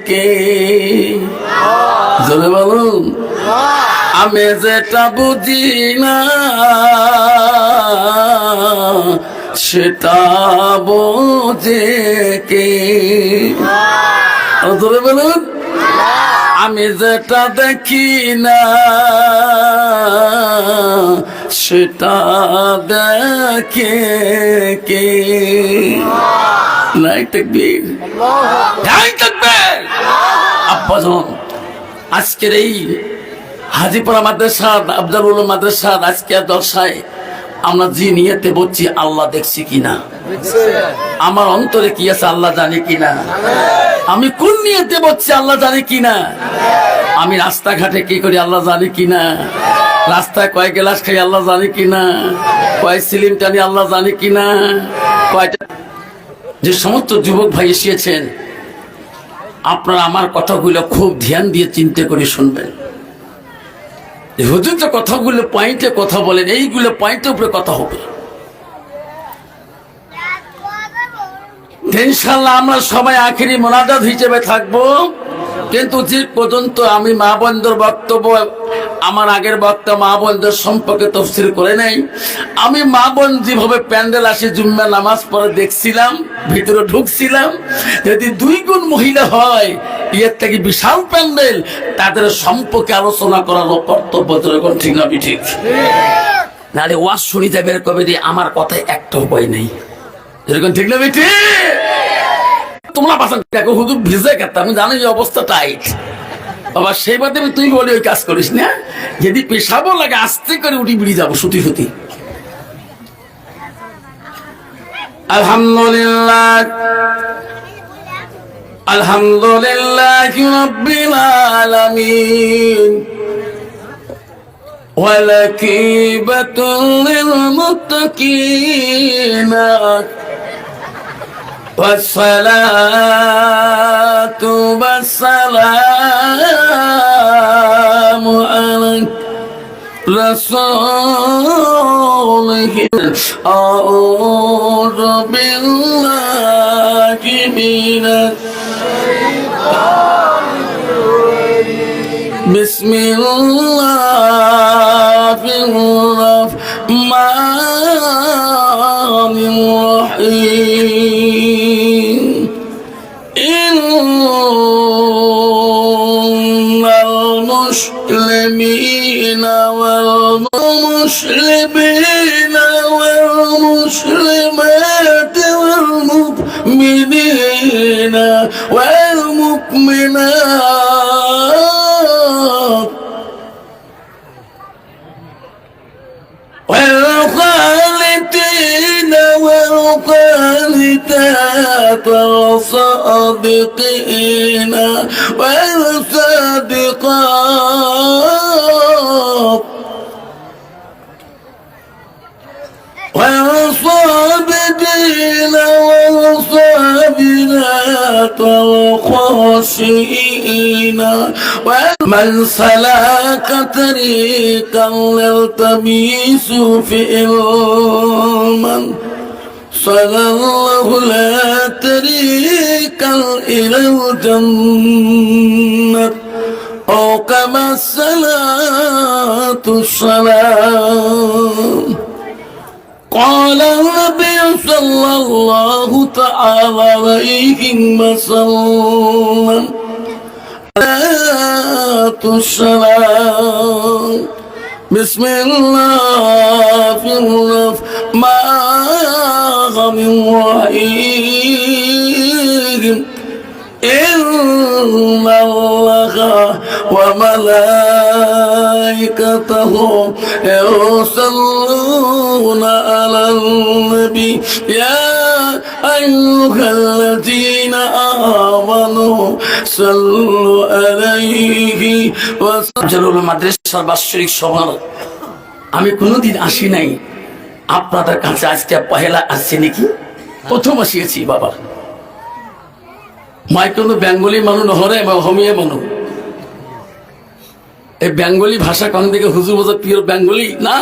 কে জোরে বলুন। আমি যেটা বুঝি না সেটা বোঝে কে। জোরে বলুন। আমি যেটা দেখি না সেটা দেখে কে। নাই তাকবীর, নাই তাকবীর। আব্বাজান, আজকের এই হাজিপুরা মাদ্রাসা, আফজালুল উলুম মাদ্রাসা আজকে জলসায় আমরা যে নিয়তে বলছি, আল্লাহ দেখছি কিনা, আমার অন্তরে কি আছে আল্লাহ জানে কিনা, আমি কোন নিয়তে বলছি আল্লাহ জানে কিনা, আমি রাস্তাঘাটে কি করি আল্লাহ জানে কিনা, রাস্তায় কয় গ্লাস খাই আল্লাহ জানে কিনা, কয় সিলিম টানি আল্লাহ জানে কিনা, কয়টা। যে সমস্ত যুবক ভাই এসেছেন, আপনারা আমার কথাগুলো খুব ধ্যান দিয়ে চিন্তা করে শুনবেন। হুজুর যে কথাগুলো পয়েন্টে কথা বলেন, এইগুলো পয়েন্টের উপরে কথা হবে। ইনশাআল্লাহ আমরা সবাই আখেরি মোনাজাত হিসেবে থাকবো, কিন্তু যে পর্যন্ত আমি মা বোনদের বক্তব্য, আমার আগের বক্তা মা বোনদের সম্পর্কে তফসির করে নাই। আমি মা বোন যেভাবে প্যান্ডেল আসে জুম্মা নামাজ পড়ে দেখছিলাম, ভিতরে ঢুকছিলাম, যদি 2 গুণ মহিলা হয় এর থেকে বিশাল প্যান্ডেল, তাদের সম্পর্কে আলোচনা করার কর্তব্য এখন ঠিক না ঠিক? নাহলে ওয়াজ শুনি যাবে কবে দিয়ে আমার কথায় একটা উপায় নেই, এরকম ঠিক না বেটি? তোমরা বাসান দেখো হুজুর ভিজে গেছে, আমি জানি এই অবস্থা টাইট বাবা, সেই বাদে তুই বলি ওই কাজ করিস না। যদি পেশাবো লাগে আস্তে করে উঠি বিড়ি যাবো সুতি সুতি। আলহামদুলিল্লাহ, আলহামদুলিল্লাহ রাব্বিল আলামিন, ওয়ালাকিবাতুল লিল মুত্তাকিন, والصلاة والسلام على رسوله. أعوذ بالله من بسم الله الرحمن الرحيم. إن المسلمين والمسلمين والمسلمات والمؤمنين والمؤمنات والقانتين والقانتات والصادقين والصادقات والصابرين والصابرات والخاشعين. ومن سلك طريقا يلتمس فيه علما سهل الله له طريقا إلى الجنة، أو كما الصلاة والسلام. قال النبي صلى الله تعالى عليه وسلم السلام. بسم الله الرحمن الرحيم. إن الله وملائكته يصلون على النبي يا أيها الذين آمنوا صلوا عليه وسلم. মাদ্রাসার বাৎসরিক সভা আমি কোনোদিন আসি নাই, আপনাদের কাছে আজকে পহেলা আসছে নাকি? প্রথম আসিয়েছি বাবা। মাই কোনো বেঙ্গলি মানুষ নহরে অসমীয়া মানুষ, এই বেঙ্গলি ভাষা কোন দিকে হুজুর বোঝা পিওর বেঙ্গলি না,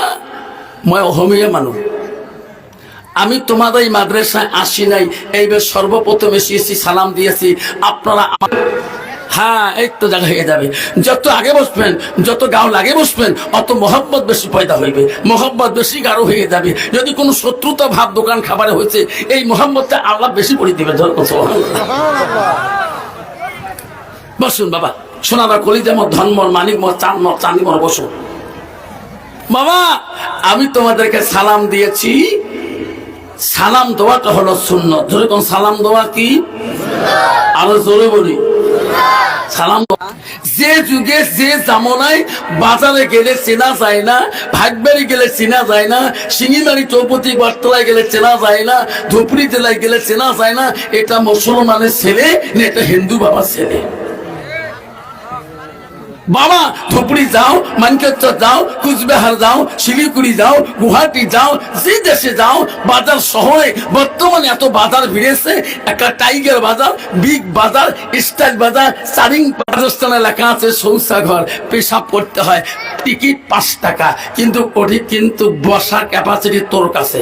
মই অসমীয়া মানুষ। আমি তোমাদের এই মাদ্রাসায় আসি নাই, এইবার সর্বপ্রথম এসেছি, সালাম দিয়েছি। আপনারা হ্যাঁ এই তো জায়গা হয়ে যাবে। যত আগে বসবেন, যত গাও লাগে বসবেন, অত মহব্বত বেশি পয়দা হইবে, মহব্বত বেশি গাঢ় হয়ে যাবে। যদি কোনো শত্রুতা ভাব দোকান খাবারে হয়েছে, এই মহব্বতটা আল্লাহ বেশি করে দিবে। বসুন বাবা, সোনারা কলিজামর ধনমর মানিকমর চাঁদমর চাঁদিমর বসুন। বাবা আমি তোমাদেরকে সালাম দিয়েছি, সালাম দেওয়াটা হলো সুন্নত। যেরকম সালাম দেওয়া কি, আরো জোরে বলি সালাম। যে যুগে যে জামানায় বাজারে গেলে চেনা যায় না, ভাগবাড়ি গেলে চেনা যায় না, শিঙিমারি চৌপতি বারতলায় গেলে চেনা যায় না, ধুপড়ি জেলায় গেলে চেনা যায় না, এটা মুসলমানের ছেলে না এটা হিন্দু বাবার ছেলে। বাবা ধুপড়ি যাও, মানকেশ্বর যাও, কুচবিহার যাও, শিলিগুড়ি যাও, গুয়াহাটি যাও, যে দেশে যাও, বাজার শহরে বর্তমানে এত বাজার ভিড়েছে। একটা টাইগার বাজার, বিগ বাজার, স্টাইল বাজার, চারিং রাজস্থানে লেখা আছে শৌচাঘর, পেশাব করতে হয়, টিকিট 5 টাকা, কিন্তু ওটি কিন্তু বসার ক্যাপাসিটি তোর কাছে।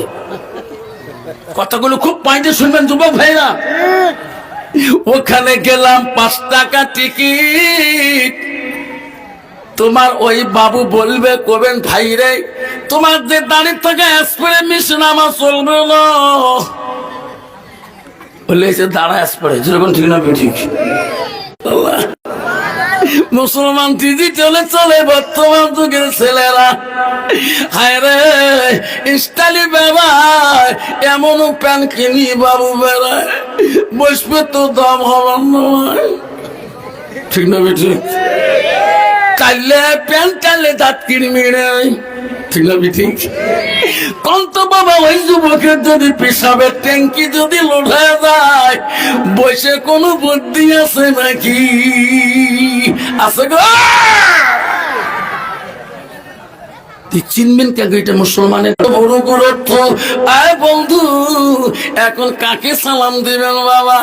কথাগুলো খুব পয়েন্টে শুনবেন যুবক ভাইরা। ওখানে গেলাম 5 টাকা টিকিট, তোমার ওই বাবু বলবে কবেন ভাই রে তোমার যে দাঁড়িয়ে থাকে স্প্রে মেশিন আমার চলবে না, বলে দাঁড়া স্প্রে, যেরকম ঠিক না ঠিক। মুসলমান ডিজিটালে চলে বর্তমান যুগের ছেলেরা। হায় রে স্টাইলি বেড়ায়, এমনও প্যান কিনি বাবু বেড়ায়, বসবে তো দাম হবার নয়, ঠিক না ঠিক। চাইলে প্যান চাইলে দাঁত কিনবি নাই, ঠিক না ঠিক। কন্ত বাবা ওই যুবকের যদি পেশাবের ট্যাঙ্কি যদি লোঢা যায়, বসে কোনো বুদ্ধি আছে নাকি? আছে গো, চিনবেন কেন এটা মুসলমানের বড় গুরুত্ব। আয় বন্ধু এখন কাকে সালাম দিবেন বাবা?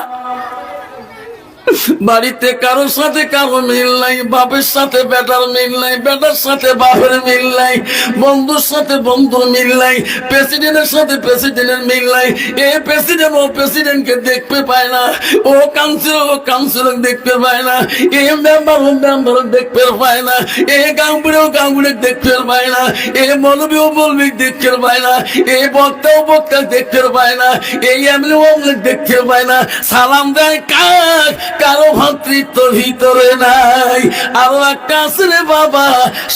বাড়িতে কারোর সাথে কারো মিল নাই, বাপের সাথে বেটার মিল নাই, বেটার সাথে বাপের মিল নাই, বন্ধুর সাথে বন্ধুর মিল নাই, প্রেসিডেন্টের সাথে প্রেসিডেন্টের মিল নাই। এ প্রেসিডেন্ট ও প্রেসিডেন্টকে দেখতে পায় না, ও কাউন্সিলর ও কাউন্সিলর দেখতে পায় না, এ মেম্বার ও মেম্বার দেখতে পায় না, এ গাঁগুড়ে ও গাঁগুড়ে দেখতে পায় না, এ মৌলবী ও মৌলবী দেখতে পায় না, এ বক্তা ও বক্তা দেখতে পায় না, এই এমনি ও দেখতে পায় না। সালাম দেয় কাক, কারো ভাতৃত্ব ভিতরে নাই। আরো একটা আছে রে বাবা,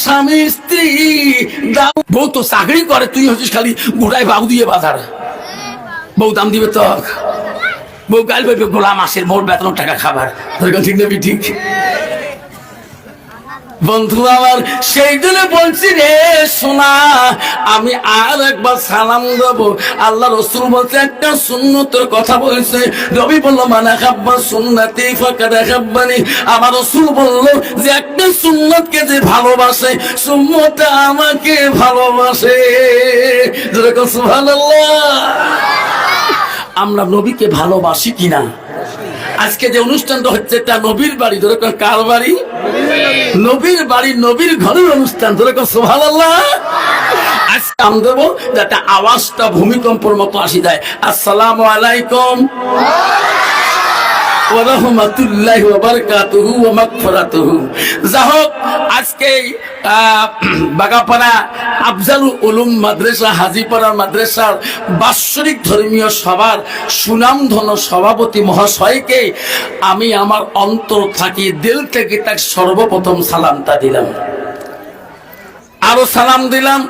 স্বামী স্ত্রী, বউ তো চাকরি করে, তুই হচ্ছিস খালি গোড়ায় বাবু দিয়ে বাজার। বউ দাম দিবে তো, বউ গাল পাইবে গোলা মাসের মোট বেতন টাকা খাবার, ঠিক নেবি ঠিক। বন্ধু আমার সেই জন্য বলছি রে শোনা, আমি আর একবার সালাম দেব। আল্লাহ রসুল বলছে একটা সুন্নতের কথা বলছে, নবী বলল মানা খাব্বা সুন্নতি ফাকাদ খাব্বানি। আমার রসুল বলল যে একটা সুন্নতকে যে ভালোবাসে, সুন্নতটা আমাকে ভালোবাসে। যেরকম সুবহানাল্লাহ। আমরা নবীকে ভালোবাসি কিনা? আজকে যে অনুষ্ঠানটা হচ্ছে এটা নবীর বাড়ি, যেরকম কার বাড়ি? নবীর বাড়ি, নবীর ঘরের অনুষ্ঠান, যেরকম সুবহানাল্লাহ। আজকে আমি দেবো যাতে আওয়াজটা ভূমিকম্পের মতো আসি যায়। আসসালামু আলাইকুম ওয়া রাহমাতুল্লাহি ওয়া বারাকাতুহু ওয়া মাগফিরাতুহু। যাহোক আজকে বাগাপাড়া আফজালুল উলুম মাদ্রাসা, হাজীপাড়া মাদ্রাসার বাৎসরিক ধর্মীয় সভার সুনামধন্য সভাপতি মহাশয়কে আমি আমার অন্তর থাকি দিল থেকে তার সর্বপ্রথম সালামটা দিলাম। আরো সালাম দিলাম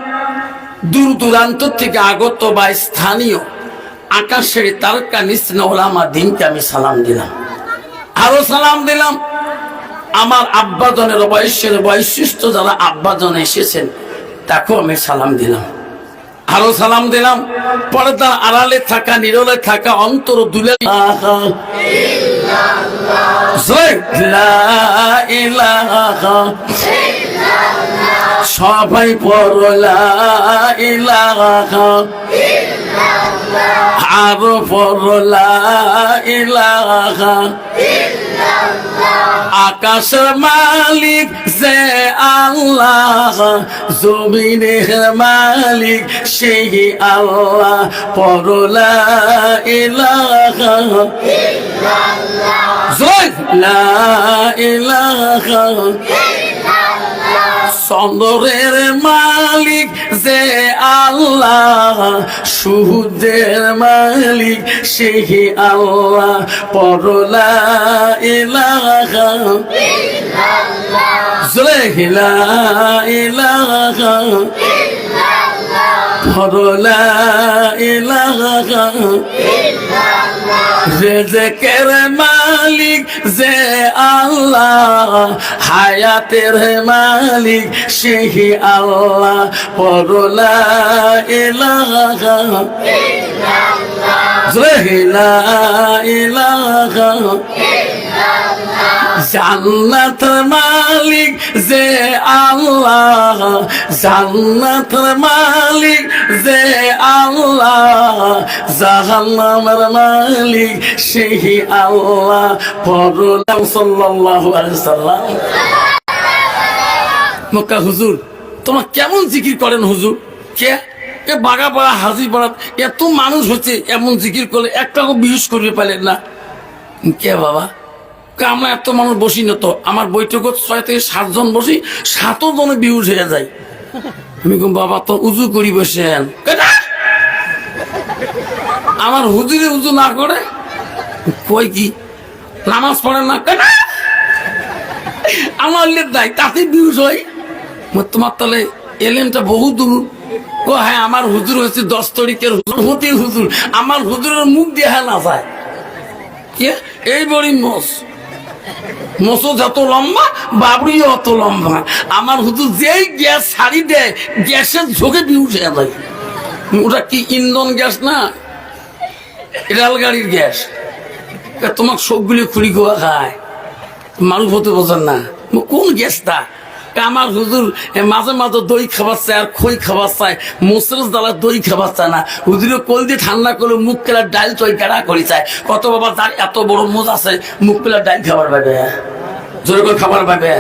দূর দূরান্ত থেকে আগত বা স্থানীয় আকাশের তারকা নিস্ন ওলামা দিনকে আমি সালাম দিলাম। আরো সালাম দিলাম আমার আব্বাজনের বয়সের বৈশিষ্ট্য যারা আব্বাজন এসেছেন তাকেও আমি সালাম দিলাম। আরো সালাম দিলাম পর্দার আড়ালে থাকা, নীরবে থাকা, অন্তর দুলে সবাই পড়লা ইলাহা, আরো পড়লা ইলাহা আকাশের মালিক যে আল্লাহ, জমিনের মালিক সেই আল্লাহ, পরলা ইলাহা লা ইলাহা। চন্দ্রের মালিক যে আল্লাহ, সূর্যের মালিক সেই আল্লাহ, পরলা ইলাহা লা ইলাহা পরলা ইলাহা। রিজকের মালিক যে আল্লাহ, হায়াতের মালিক সেই আল্লাহ, পরলা ইলাহা লা ইলাহা। জান্নাতের মালিক যে আল্লাহ, জান্নাতের মালিক যে আল্লাহ, জাহান্নামের মালিক সেই আল্লাহ, পরলা। সাল্লাল্লাহু আলাইহি সাল্লাম। মক্কা হুজুর তোমার কেমন জিকির করেন হুজুর? কে এ বাগাপাড়া হাজিপাড়া এত মানুষ হচ্ছে, এমন জিকির করলে একটাও বিহুস করবে পারলেন না? কে বাবা? আমরা এত মানুষ বসি না তো, আমার বৈঠক 6 থেকে 7 জন বসি, 7 জনে বিহুস হয়ে যায়। আমি কম বাবা তো উজু করি বসেন, আমার হুজুরে উজু না করে কই কি নামাজ পড়ে না কেন? আমার নাই তাতে বিহুস হয়। তোমার তাহলে এলেনটা বহু দূর। ও হ্যাঁ, আমার হুজুর হচ্ছে 10 তারিখের হুজুর, আমার হুজুরের মুখ দিয়ে হ্যাঁ না যায়। কে এই বড়ি মোসো যত লম্বা, বাবরিও অত লম্বা। আমার হুজুর যেই গ্যাস ছাড়ি দেয়, গ্যাসের ঝোঁকে বিহুস হয়ে যায়। ওটা কি ইন্ধন গ্যাস না, রেলগাড়ির গ্যাস। তোমার সবগুলি খুঁড়ি খোয়া খায়, মানুষ হতে বোঝেন না কোন গ্যাসটা। আমার হুজুর মাঝে মাঝে দই খাবার চায় আর খই খাবার চায়, মোসরের দ্বারা দই খাবার চায় না। হুজুরে কল দিয়ে ঠান্ডা করে মুখ কেলা ডাইল তৈ কেড়া করে চায়। কত বাবা তার এত বড় মোজ আছে, মুখ কেলা ডাইল খাবার পাবে, জোরে করে খাবার পাবে।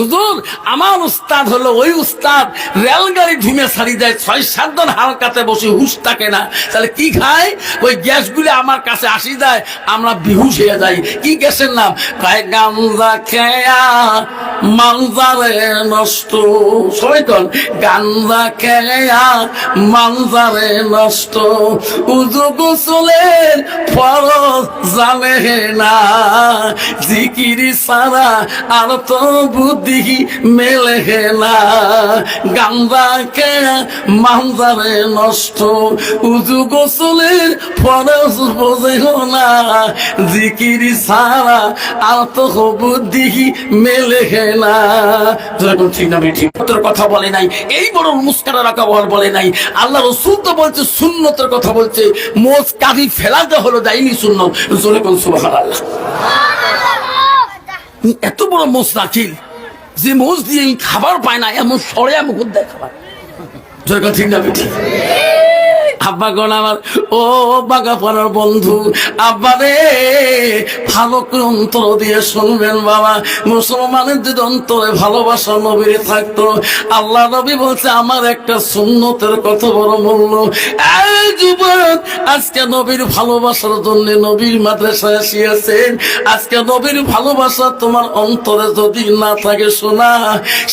হুজুর আমার উস্তাদ হলো ওই উস্তাদ, রেলগাড়ি ধুমে ছাড়ি দেয়, 6-7 জন হালকাতে বসে হুশ থাকে না। তাহলে কি খায়? ওই গ্যাসগুলি আমার কাছে আসি যায়, আমরা বিহুশ হয়ে যাই। কি গ্যাসের নাম? খায় গাঞ্জা খেয়া মানজারে নষ্ট। সবাই কন গাঞ্জা খেয়া মানজারে নষ্ট। উজু গোসলের ফরজ জানে না, জিকিরি সারা আর তো বুদ্ধি মেলে না। গাঞ্জা খেয়া মানজারে নষ্ট, উজু গোসলের ফরজ বোঝে না, জিকিরি সারা আর তো বুদ্ধি মেলে না। ঠিক না ঠিক কথা বলে নাই, এই বড় মুস্কারা রাখা বলে নাই। আল্লাহ রাসূল তো বলছে, সুন্নতের কথা বলছে। মোজ কাঁধি ফেলাতে হলো দাইনি সুন্নত। জোরে কোন সুবহানাল্লাহ। এত বড় মোজ রাখিল যে মোজ দিয়ে খাবার পায় না, এমন সরে মুখ দেয় খাবার। জোরে কোন ঠিক না ঠিক? আব্বা গণ আমার, ও বাগা পাড়ার বন্ধু, আব্বা রে ভালো করে অন্তর দিয়ে শুনবেন বাবা। মুসলমানের যদি অন্তরে ভালোবাসা নবীর থাকতো, আল্লাহ নবী বলছে আমার একটা সুন্নতের কত বড় মূল্য। এই যুবক, আজকে নবীর ভালোবাসার জন্য নবীর মাদ্রাসায় আসিয়াছেন। আজকে নবীর ভালোবাসা তোমার অন্তরে যদি না থাকে, শোনা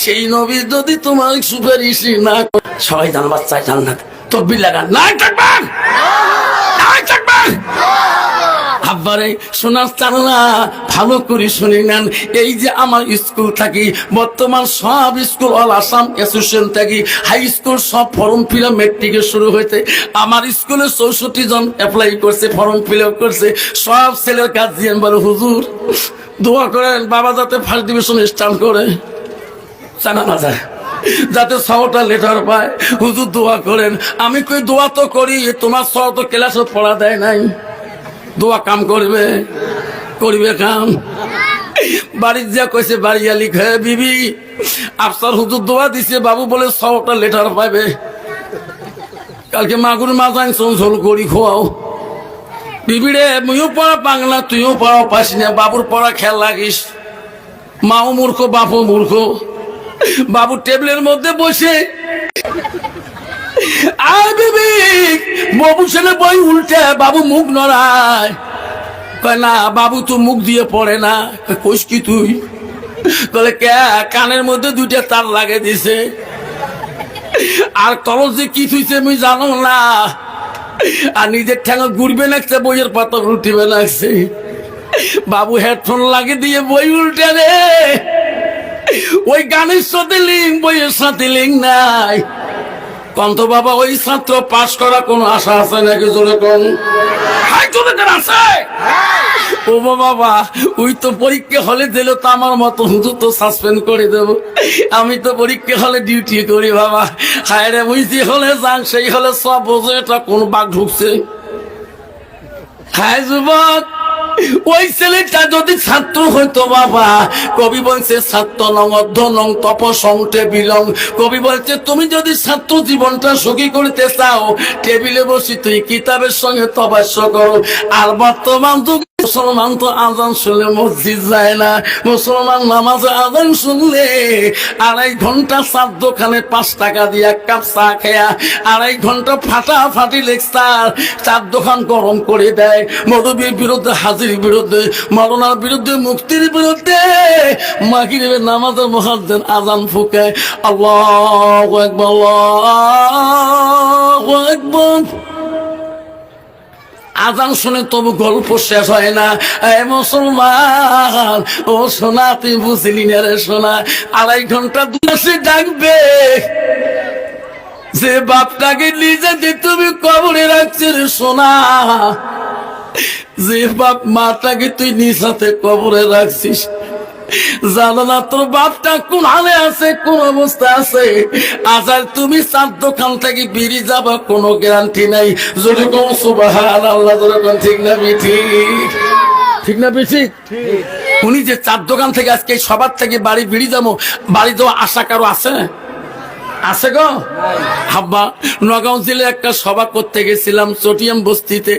সেই নবী যদি তোমার সুপারিশ না, সবাই জানবার চাই জান্নাত। তকবীর লাগান, নাই থাকবেন, নাই থাকবেন। আব্বারে শোনার চালা ভালো করে শুনে নেন। এই যে আমার স্কুল থাকি, বর্তমান সব স্কুল অল আসাম অ্যাসোসিয়েশন থাকি, হাই স্কুল সব ফর্ম ফিল আপ মেট্রিকে শুরু হয়েছে। আমার স্কুলে 64 জন অ্যাপ্লাই করছে, ফর্ম ফিল আপ করছে। সব ছেলের কাজ দিয়ে বলে হুজুর দোয়া করেন বাবা যাতে ফার্স্ট ডিভিশন স্টার্ট করে, জানা না যায়, যাতে 6টা লেটার পায়। হুজুর দোয়া করেন। আমি কই দোয়া তো করি, তোমার 6 তো ক্লাসে পড়া দেয় নাই, দোয়া কাম করবে, করবে কাম। বাড়ির যা কইছে বাড়িয়া লিখে বিবি আফসার হুজুর দোয়া দিছে, বাবু বলে 6টা লেটার পাবে। কালকে মাগুর মাছ আনছো ঝোল করি খোয়াও। বিবিরে মুইও পড়া বাংলা, তুইও পড়া পাস না, বাবুর পড়া খেয়াল লাগিস। মাও মূর্খ, বাপও মূর্খ। বাবু টেবিলের মধ্যে বসে আর বিবি বাবু ছেলে বই উল্টে, বাবু মুখ নড়ায়। কয় না বাবু তো মুখ দিয়ে পড়ে না। কইস কি তুই? বলে কে? কানের মধ্যে দুইটা তার লাগে দিছে। আর তরল যে কি থুইছে আমি জানো না। আর নিজের ঠ্যাঙে ঘুরবে নাকছে, বইয়ের পাতা উল্টিবে নাকছে। বাবু হেডফোন লাগিয়ে দিয়ে বই উল্টে রে। ওই গানের সাথে লিঙ্ক, বইয়ের সাথে লিঙ্ক নাই। কন্ত বাবা ওই ছাত্র পাশ করা কোনো আশা আছে নাকি? জোরে কোন আছে? ও বাবা ওই তো পরীক্ষা হলে দিল তো আমার মতো হুজুর তো সাসপেন্ড করে দেব। আমি তো পরীক্ষা হলে ডিউটি করি বাবা। হায় রে, ওই যে হলে যান সেই হলে সব বোঝে এটা কোন বাঘ ঢুকছে। হায় যুবক, ওই ছেলেটা যদি ছাত্র হইতো বাবা, কবি বলছে ছাত্র নং অর্ধ নং তপ সংটে বিলং। কবি বলছে তুমি যদি ছাত্র জীবনটা সুখী করতে চাও, টেবিলে বসি তুই কিতাবের সঙ্গে তবাস্য করো। আর বর্তমান যুগ মুসলমান তো আজান শুনলে মসজিদ যায় না। মুসলমান নামাজে আজান শুনলে 2.5 ঘন্টা চার দোকানে 5 টাকা দিয়ে 1 কাপ চা খেয়া 2.5 ঘন্টা ফাটাফাটি লেকচার, 4 দোকান গরম করে দেয়। মৌলবীর বিরুদ্ধে, হাজির বিরুদ্ধে, মৌলানার বিরুদ্ধে, মুফতির বিরুদ্ধে। মাগরিবের নামাজের মুয়াজ্জিন আজান ফুঁকে আল্লাহু আকবার, আল্লাহু আকবার। আজান শুনে তবু গল্প শেষ হয় না। এ মুসলমান, ও সোনা তুই বুঝলি না রে সোনা, 2.5 ঘন্টা দুসে ডাকবে। যে বাপটাকে নিজে তুমি কবরে রাখছি রে সোনা, যে বাপ মাটাকে তুই নিজ হাতে কবরে রাখছিস, জানো না তোর বাপটা কোন হালে আছে, কোন অবস্থা আছে। আজ তুমি 4 দোকান থেকে বেরিয়ে যাবা কোনো গ্যারান্টি নাই। যদি কোন সুবহানাল্লাহ, যেরকম ঠিক না বেঠি? ঠিক না বেশি? উনি যে 4 দোকান থেকে আজকে সবার থেকে বাড়ি বেরিয়ে যাবো, বাড়ি যাওয়া আশা কারো আছে? আছে গো? হাব্বা নগাঁও জেলে একটা সভা করতে গেছিলাম চটিয়াম বস্তিতে,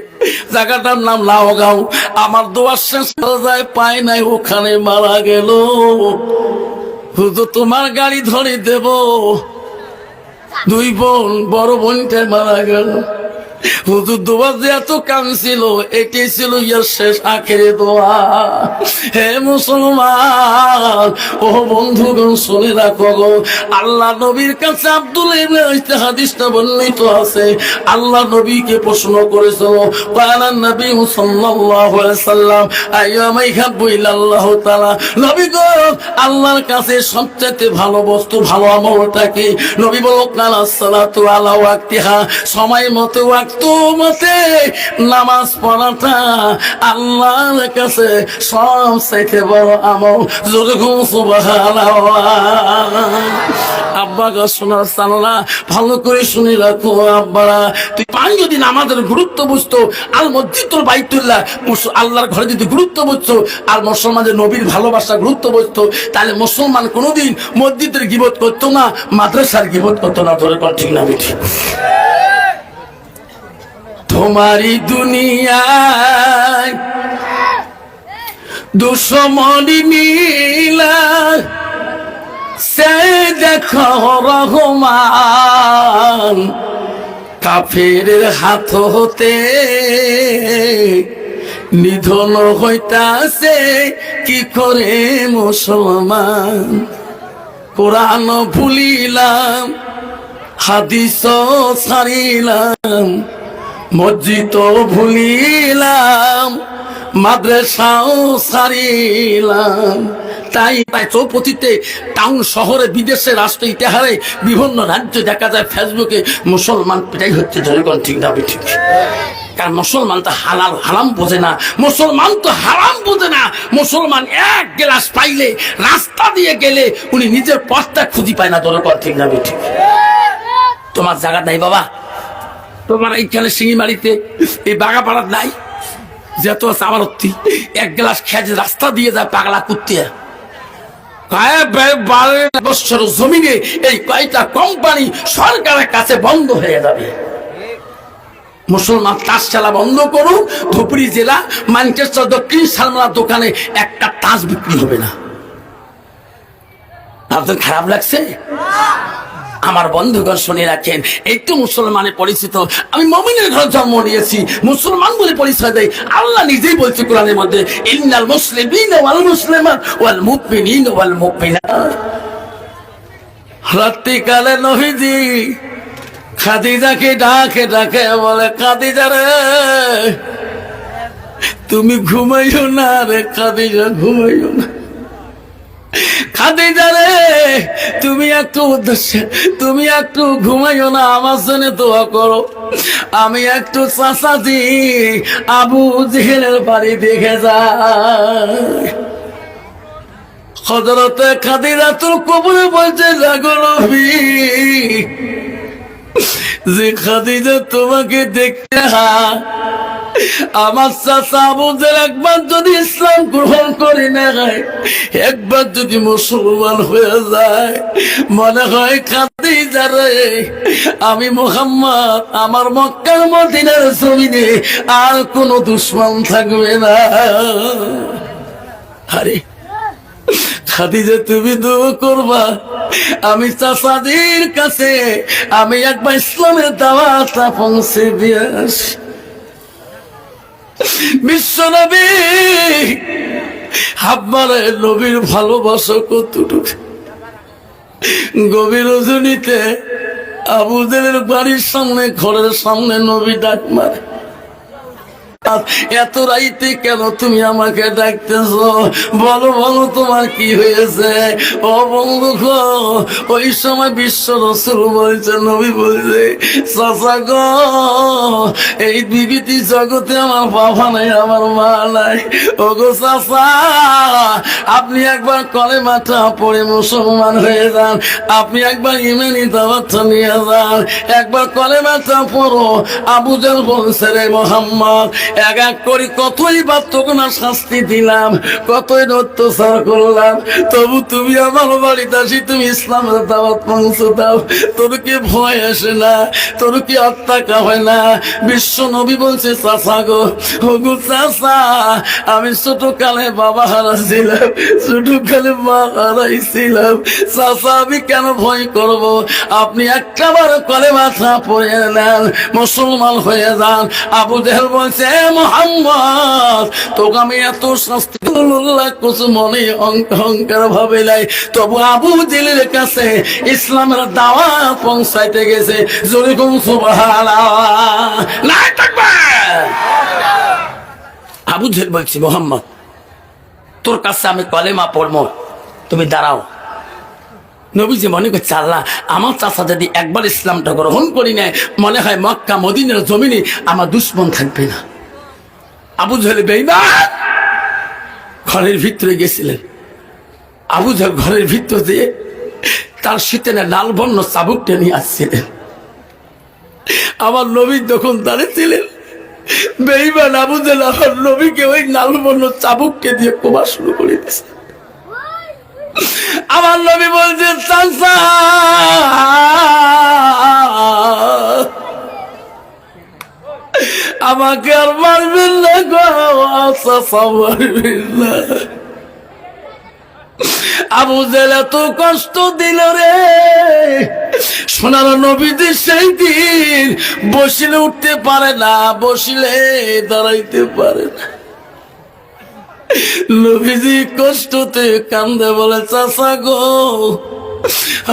জায়গাটার নাম লাওগাঁও। আমার দোয়ার শেষ যায় পাই নাই, ওখানে মারা গেল। হুজুর তোমার গাড়ি ধরে দেব। 2 বোন, বড় বোনটা মারা গেল। হুজুর দোয়া যে এত কাঁদছিল, এটাই ছিল ইয়ার শেষ আখেরে দোয়া। হে মুসলমান, ও বন্ধুগণ শুনে রাখো গো, আল্লাহ নবীর কাছে আব্দুল ইবনে হাদিসটা বর্ণিত আছে। আল্লাহ নবীকে প্রশ্ন করেছিল, ক্বালা নবী সাল্লাল্লাহু আলাইহি সাল্লাম আইয়ামা ইহাব্বু ইলাল্লাহ তাআলা। নবী গো, আল্লাহর কাছে সবচেয়ে ভালো বস্তু, ভালো আমলটা কি? নবী বলল কানা সালাতু আলা ওয়াক্তিহা, সময় মতো মতে নামাজ পড়াটা আল্লাহর কাছে সবচেয়ে বড় আমল। যখন সুবহানাল্লাহ। আব্বা গো শোনার চালনা ভালো করে শুনে রাখো আব্বারা। তুই পান যদি নামাজের গুরুত্ব বুঝতো, আল মসজিদুল বাইতুল্লাহ, আল্লাহর ঘরে যদি গুরুত্ব বুঝতো, আর মুসলমানদের নবীর ভালোবাসা গুরুত্ব বুঝতো, তাহলে মুসলমান কোনোদিন মসজিদের গীবত করতো না, মাদ্রাসার গীবত করতো না। ধরে কর ঠিক না বেঠি? তোমারি দুনিয়ায় দুশ্মনী মিলা, সে দেখো রহমান কাফের হাত হতে নিধন হইতাছে কি করে মুসলমান। কোরআন ভুলিলাম, হাদিস ছাড়িলাম, মসজিদ ভুলিলাম, মাদ্রাসাও ছাড়িলাম। তাই চৌপতিতে, টাউন শহরে, বিদেশে, রাষ্ট্র ইতিহারে, বিভিন্ন রাজ্যে দেখা যায় ফেসবুকে মুসলমান পিটাই হচ্ছে। জনগণ ঠিক না ঠিক? কারণ মুসলমান তো হালাল হারাম বোঝে না, মুসলমান তো হারাম বোঝে না। মুসলমান 1 গ্লাস পাইলে, রাস্তা দিয়ে গেলে উনি নিজের পথটা খুঁজি পায় না। জনগণ ঠিক না ঠিক? তোমার জায়গা নাই বাবা, তোমার এইখানে শিঙিমারিতে, এই বাগাপাড়ার নাই, যেত আছে আমার 1 গ্লাস খেয়ে রাস্তা দিয়ে যায় পাগলা কুত্তিয়া। 12 বছর জমিনে এই কয়টা কোম্পানি সরকারের কাছে বন্ধ হয়ে যাবে। মুসলমান তাস খেলা বন্ধ করুন, ধুপড়ি জেলা ম্যানচেস্টার দক্ষিণ সালমার দোকানে একটা তাস বিক্রি হবে না। আপনার খারাপ লাগছে? আমার বন্ধুগণ শুনে রাখেন, এই তো মুসলমানে পরিচিত। আমি মুমিনের ঘরে জন্ম নিয়েছি, মুসলমান বলে পরিচয় দেয়। আল্লাহ নিজেই বলছে কোরআনের মধ্যে, ইন্নাল মুসলিমিনা ওয়াল মুসলিমাত ওয়াল মুমিনিনা ওয়াল মুমিনাত। রাত্রিকালে নবীজি খাদিজাকে ডাকে ডাকে বলে, খাদিজা রে তুমি ঘুমাইও না রে, খাদিজা ঘুমাইও না। খাদিজা রে তুমি একটু ঘুমাইও না, আমার জন্য দোয়া করো। আমি একটু চাচাজি আবু জেহেলের বাড়ি দেখে যাই। হযরতে খাদিজা তোর কবরে বলছে, জাগো নবী, যে খাদিজা তোমাকে দেখতে আমার চাচা আবু জেহেল একবার যদি ইসলাম গ্রহণ করে নেয়, একবার যদি মুসলমান হয়ে যায়, মনে হয় খাদিজা রে আমি মুহাম্মদ আমার মক্কার মদিনার জমিনে আর কোনো দুশমন থাকবে না। আরে খাদিজা তুমি দোয়া করবা, আমি চাচাদের কাছে আমি একবার ইসলামের দাওয়াতটা পৌঁছে দিয়ে আসি। বিশ্বনবী আপনারে নবীর ভালোবাসা কতটুকু, গভীর রজনীতে আবু জেহেলের বাড়ির সামনে ঘরের সামনে নবী ডাক মারে, এত রাইতে কেন তুমি আমাকে ডাকতেছ? বলো বলো তোমার কি হয়েছে? ও বন্ধু গো, ওই সময় বিশ্ব রাসূল বলছে, নবী বলছে, চাচা গো এই বিবিধি জগতে আমার বাবা নাই, আমার মা নাই। ও গো চাচা, আপনি একবার কলেমাটা পড়ে মুসলমান হয়ে যান, আপনি একবার ইমানি দাওয়াতটা নিয়ে যান, একবার কলেমাটা পড়ো। আবু জেহেল বলছে, রে মুহাম্মদ, এক এক করি কতই বা তোকে না শাস্তি দিলাম, কতই অত্যাচার করলাম, তবু তুমি আমার বাড়িতে আসি তুমি ইসলামের দাওয়াত পৌঁছে দাও, তোর কি ভয় আসে না? তোর কি আত্মা হয় না? বিশ্ব নবী বলছে, চাচা গো, ওগো চাচা, আমি ছোট কালে বাবা হারাইছিলাম, ছোট কালে মা হারাইছিলাম, চাচা আমি কেন ভয় করব? আপনি একটাবার কলেমাটা পড়ে নেন, মুসলমান হয়ে যান। আবু জেহেল বলছে, মুহাম্মদ তোকে আমি এত শাস্তি কিছু মনে অহংকার ভাবে নাই, তবু আবু জেহেলের কাছে ইসলামের দাওয়াত পৌঁছাইতে গেছে। যেরকম সুবহানাল্লাহ নাই তাকবীর। আবু জেহেল বলছে, মুহাম্মদ তোর কাছে আমি কলেমা পড়বো, তুমি দাঁড়াও। নবীজি মনে করছে, আল্লাহ আমার চাচা যদি একবার ইসলামটা গ্রহণ করি নেয়, মনে হয় মক্কা মদিনার জমিনে আমার দুশমন থাকবে না। আবু জেহেল বেঈমান ঘরের ভিতরে গেছিলেন। আবু জেহেল ঘরের ভিতর দিয়ে তার শীতের লাল বর্ণ চাবুকটা নিয়ে আসছিলেন। আমার নবী যখন দাঁড়িয়েছিলেন, বেঈমান আবু জেহেল আমার নবীকে ওই লাল বর্ণ চাবুককে দিয়ে কোবা শুরু করে দিয়েছে। আমার নবী বলছে, চাচা আমাকে আর মারবেন না গো, চাচা মারবেন না। আবু জেহেল এত কষ্ট দিল রে, সোনার নবীজি সেই দিন বসিলে উঠতে পারে না, বসিলে দাঁড়াইতে পারে না। নবীজি কষ্টতে কান্দে বলে, চাচা গো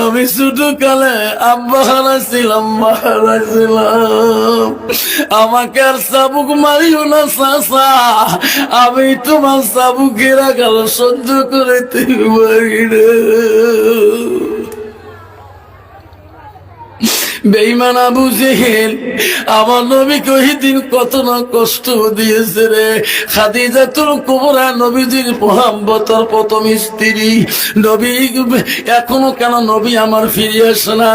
আমি ছোট কালে আব্বা হারাইছিলাম, মা হারাইছিলাম, আমাকে আর চাবুক মারিও না চাচা, আমি তোমার চাবুকের আঘাত সহ্য করতে পারি না। বেঈমান আবু জেহেল আমার নবীকে ওই দিন কত না কষ্ট দিয়েছে রে। খাদিজাতুল কুবরা নবীজির মুহাব্বতের প্রথম স্ত্রী, নবী এখনো কেন নবী আমার ফিরে আসে না?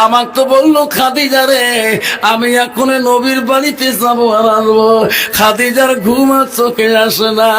আমাকে তো বললো, খাদিজা রে আমি এখন নবীর বাড়িতে যাবো আর আসবো। খাদিজার ঘুম আর চোখে আসে না।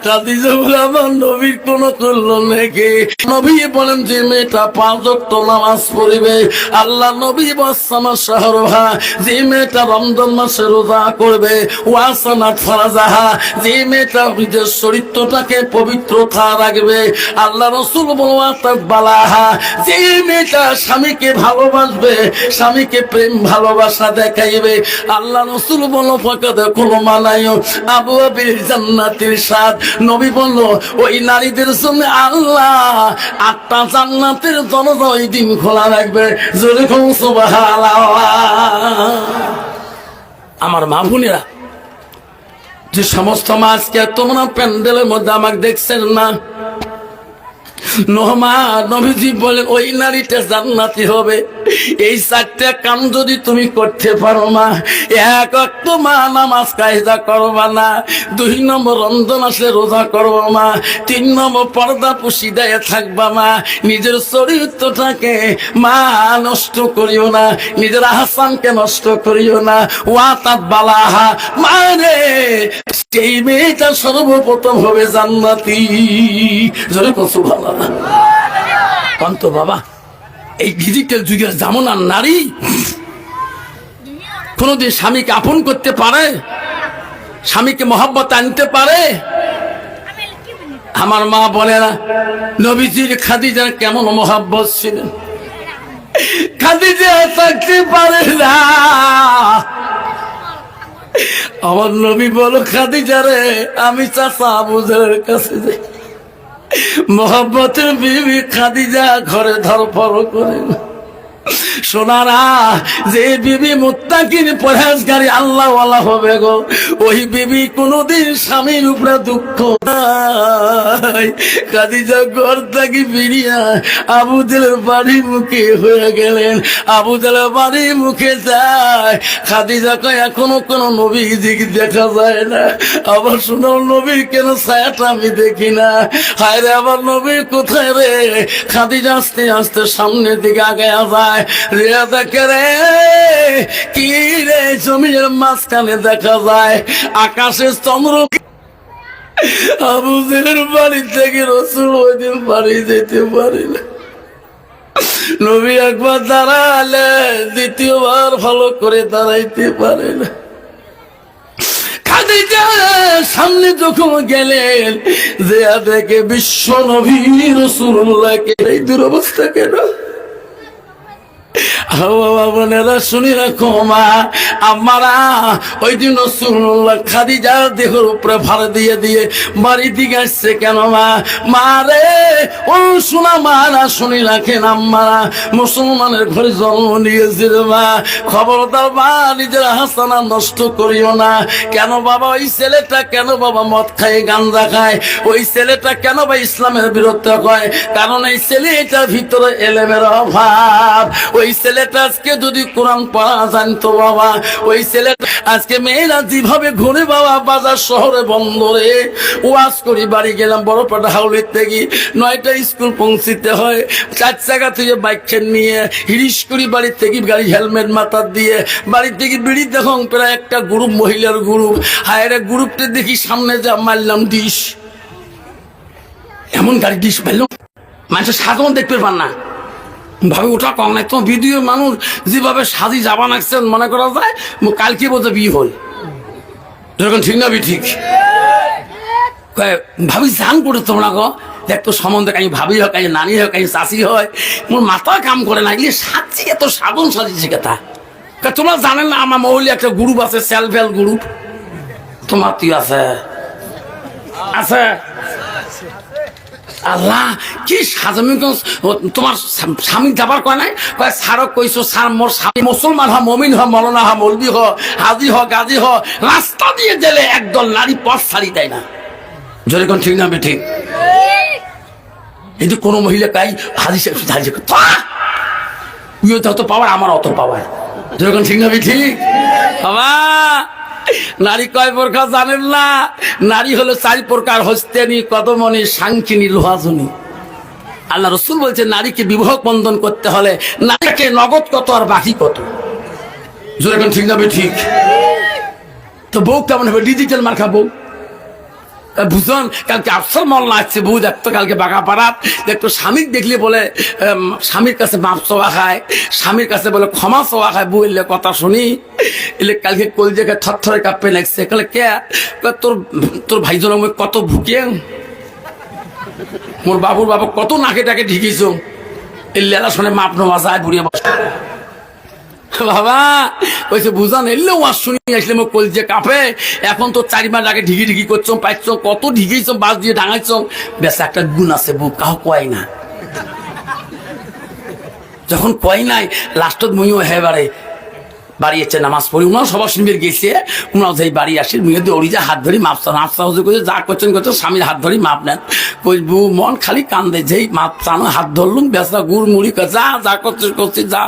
খাদিজা বলে, আমার নবীর কোনো কল্যাণ নাকি? নবী বলেন যে মেয়েটা 5 ওয়াক্ত নামাজ পড়িবে। আল্লাহ নবী মুআসসামা শাহরুহা, যে মেয়েটা রমজান মাসে রোজা করবে, ওয়াসানাত ফারাজাহা, যে মেয়েটা নিজের চরিত্রটাকে পবিত্রতা রাখবে, আল্লাহ রাসূল বলেন বালাহা, যে মেয়েটা স্বামীকে ভালোবাসবে, স্বামীকে প্রেম ভালোবাসা দেখাইবে, আল্লাহ রাসূল বলেন ফাকাদ কুরমানায়ু আবওয়াবিল জান্নাতির সাদ। নবী বলল ওই নারীদের জন্য আল্লাহ 8টা জান্নাতের দরজা ওই দিন খোলা রাখবে। জোরে কোন সুবহানাল্লাহ। আমার মা বোনেরা, যে সমস্ত মাছকে তোমরা প্যান্ডেলের মধ্যে আমাকে দেখছেন না, নহমা নবীজি বলেন ওই নারীটা জান্নাতি হবে। এই 4টা কাম যদি তুমি করতে পারো মা, 1 ওয়াক্ত মা নামাজ কায়দা করবা না, 2 নম্বর রমজান আসলে রোজা করবা মা, 3 নম্বর পর্দা পুশিদায় থাকবা মা, নিজের চরিত্রটাকে মা নষ্ট করিও না, নিজের আহসানকে নষ্ট করিও না। ওয়াতাত বালাহা, মানে সেই মেয়েটা সর্বপ্রথম হবে জান্নাতি। জোরে কত ভালো কন্ত বাবা, এই ডিজিটাল যুগের জামানার নারী কোনদিন স্বামীকে আপন করতে পারে, স্বামীকে মহব্বত আনতে পারে? আমার মা বলে না নবীজির খাদিজার কেমন মহব্বত ছিল, খাদিজা থাকতে পারে না। আমার নবী বলো খাদিজা রে, আমি চাচা আবু জাহেলের কাছে যাই, মোহাম্মতের বিবি খাদিজা ঘরে ধরফর করে। সোনারা, যে বিবি মুত্তাকিন পরহেজগারী আল্লাহ ওয়ালা হবে গো, ওই বিবি কোনদিন স্বামীর উপরে দুঃখ নাই। খাদিজা ঘর থেকে বেরিয়া আবু জাহেলের বাড়ি মুখে হয়ে গেলেন। আবু জাহেলের বাড়ি মুখে যায়, খাদিজা কয় এখনো কোন নবী দিকে দেখা যায় না। আবার শোনো নবীর কেন ছায়াটা আমি দেখি না, হায় রে আবার নবী কোথায় রে? খাদিজা আস্তে আস্তে সামনের দিকে আগায়া যায়, রিয়া দেখে রে কি রে, জমির মাঝখানে দেখা যায় আকাশের চন্দ্র। আবু জাহেলের বাড়ি থেকে রাসূল ওই দিন বাড়ি যেতে পারে না। নবী একবার দাঁড়ালে দ্বিতীয়বার ভালো করে দাঁড়াইতে পারে না। খাদিজা সামনে যখন গেলেন, যে দেখে বিশ্ব নবী রাসূলুল্লাহকে এই দুরবস্থা কেন? বোনেরা শুনি রাখো মা, আমারা ওই দিন রাসূলুল্লাহ খাদিজার দেহের উপরে ভার দিয়ে দিয়ে বাড়ি দিকে আসছে কেন মা? মারে ও শোনা মা না, শুনি রাখেন আমারা মুসলমানের ঘরে জন্ম নিয়েছিল মা, খবরদার মা নিজের হাসানা নষ্ট করিও না। কেন বাবা ওই ছেলেটা, কেন বাবা মদ খায় গাঁজা খায়? ওই ছেলেটা কেন বা ইসলামের বিরুদ্ধে হয়? কারণ এই ছেলেটার ভিতরে এলেমের অভাব। ওই ছেলেটা আজকে যদি কোরআন পড়া জানতো বাবা, ওই ছেলেটা আজকে মেয়েরা যেভাবে ঘুরে বাবা বাজার শহরে বন্দরে ওয়াজ করি, বাড়ি গেলাম বড়পাটা হাউলির থেকে 9টা স্কুল পৌঁছিতে হয়, 4 চাকা থেকে বাইক নিয়ে হিরিশ করি বাড়ির থেকে, গাড়ি হেলমেট মাথার দিয়ে বাড়ির থেকে বিড়ি দেখুন প্রায় একটা গ্রুপ, মহিলার গ্রুপ, হায়রে গ্রুপটা দেখি সামনে যা মারলাম ডিশ, এমন গাড়ি ডিশ মারলাম, মানুষের সাধারণ দেখতে পার না ভাবে ওটা কম নাই। তোমার ভিডিও মানুষ যেভাবে সাজি যাবা নাকছেন, মনে করা যায় কালকে বোঝা বিয়ে হল, যখন ঠিক না বি ঠিক ভাবি জান করে তোমরা গো দেখতো সম্বন্ধে, কাই ভাবি হয়, কাই নানি হয়, কাই চাষি হয়, মোর মাথা কাম করে না, এগুলি সাজি এত সাধন সাজিছে কথা। তোমরা জানেন না আমার মৌলি একটা গ্রুপ আছে, সেলফ হেল্প গ্রুপ, তোমার তুই আছে আছে আল্লাহ কি সাজামি, তোমার স্বামী যাবার কয় নাই, কয় সারক কইছো স্যার মোর স্বামী মুসলমান হ, মমিন হ, মৌলানা হ, মৌলবি হ, হাজি হ, গাজী হ, রাস্তা দিয়ে গেলে একদল নারী পথ ছাড়ি দেয় না। জোরে কোন ঠিক না ঠিক? কিন্তু কোন মহিলা কাই হাজি হাজি অত পাওয়ার, আমার অত পাওয়ার, জোরে কোন ঠিক না ঠিক? বাবা নারী কয় প্রকার জানেন না? নারী হলো 4 প্রকার, হস্তেনি, কদমনি, সাংকিনী, লোহাজনী। আল্লাহ রাসূল বলছে নারীকে বিবাহ বন্ধন করতে হলে নারীকে নগদ কত আর বাকি কত। জোরে কোন ঠিক না ঠিক? তো বউ কেমন হবে? ডিজিটাল মার্কা বউ, বুঝুন কালকে আফসর মল্লা আসছে বউ দেখতো কালকে বাঁকা পাড়াত দেখতো স্বামীর দেখলে বলে স্বামীর কাছে মাপ চাওয়া খায়, স্বামীর কাছে বলে ক্ষমা চাওয়া খায়। বউ এলে কথা শুনি এলে কালকে কলজাকে থরথরে কাঁপে লাগছে। কালে কে তোর তোর ভাইজন কত ভুকে মোর বাবুর বাবা কত নাকে টাকে ঢিকিছ এল্লা শুনে মাপ নেওয়া যায় বুড়িয়ে বসে বাবা কইছে বুঝান এলে ওয়াজ শুনি আসলে মোর কলজে কাঁপে। এখন তো 4 মাস আগে ঢিকি ঢিকি করছো পাইছ কত ঢিকিছ বাস দিয়ে ডাঙাইছ বেশ একটা গুণ আছে বউ কাউ কয় না। যখন কয় নাই লাস্টত মইও হেবারে বাড়িয়েছে নামাজ পড়ি উনাও সবার শুনবে গেছে উনাও যাই বাড়ি আসি মেয়ে দিয়ে ওরি যা হাত ধরি মাপ সাহায্য করছে যা করছেন করছে স্বামীর হাত ধরি মাপ নেন। কই বউ মন খালি কান্দে যেই মাপ চানো হাত ধরলুম বেসরা গুড় মুড়ি যা যা করছিস করছিস যা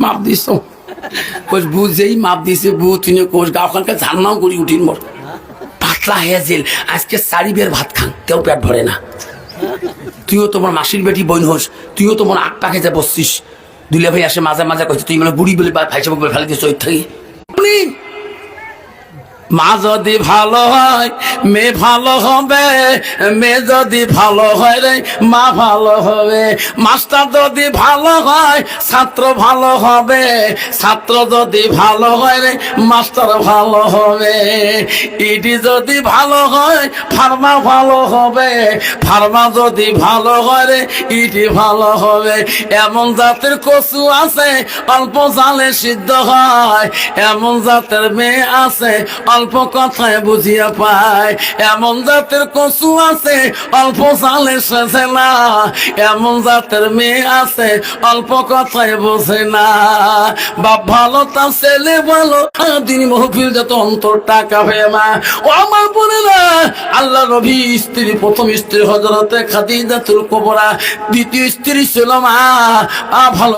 মাপ দিস কোচ বউ যেই মাপ দিছে বউ তিনি কোচ গা ওখানকার ঝান্নাও করি উঠিন মোর পাতলা হয়ে জেল আজকে 4 বের ভাত খান কেউ পেট ভরে না। তুইও তোমার মাসির বেটি বোন হোস, তুইও তোমার আগ পাখে যা বসছিস। দুলে ভাই আসে মাঝে মাঝে কইছে তুই মানে বুড়ি বলে ভাই সব বলে ফেলে দিয়ে চৈত থাকি। মা যদি ভালো হয় মেয়ে ভালো হবে, মেয়ে যদি ভালো হয় রে মা ভালো হবে, মাস্টার যদি ভালো হয় ছাত্র ভালো হবে, ছাত্র যদি ভালো হয় রে মাস্টার ভালো হবে, ইডি যদি ভালো হয় ফার্মা ভালো হবে, ফার্মা যদি ভালো হয় রে ইডি ভালো হবে। এমন জাতের কচু আছে অল্প জালে সিদ্ধ হয়, এমন জাতের মেয়ে আছে অল্প কথায় বুঝিয়া পায়, এমন জাতের কচু আছে অল্প জালে সেজে না, এমন জাতের মেয়ে আছে অল্প কথায় বোঝে না। বাপ ভালো তার ছেলে ভালো দিন মহফিল যত অন্তর টাকা হয়ে মা ও আমার বোনেরা। আল্লাহ নবী স্ত্রী প্রথম স্ত্রী হযরতে খাদিজাতুল কুবরা, দ্বিতীয় স্ত্রী ছিল মা ভালো